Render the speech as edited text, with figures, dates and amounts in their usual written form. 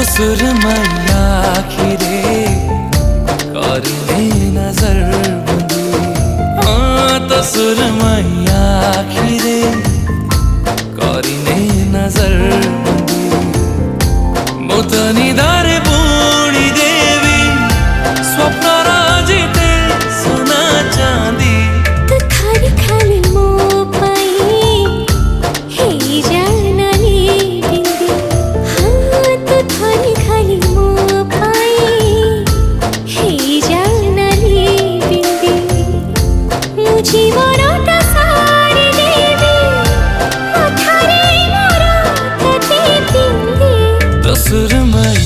तो सुरमैया आखिरे करने नजर बंदी। हाँ तो सुरमैया आखिरे करने नजर बंदी। मोतनी दारे पूरी देवी स्वप्न राजिते सोना चांदी। तो खाली खाली मुँह पाई हे जानाली बिंदी। हाँ तो खाली खाली मुँह पाई हे जानाली बिंदी। मुझे मोरोटा सारी देवी मथारे मोरोटा ते बिंदी। तो सुरमैया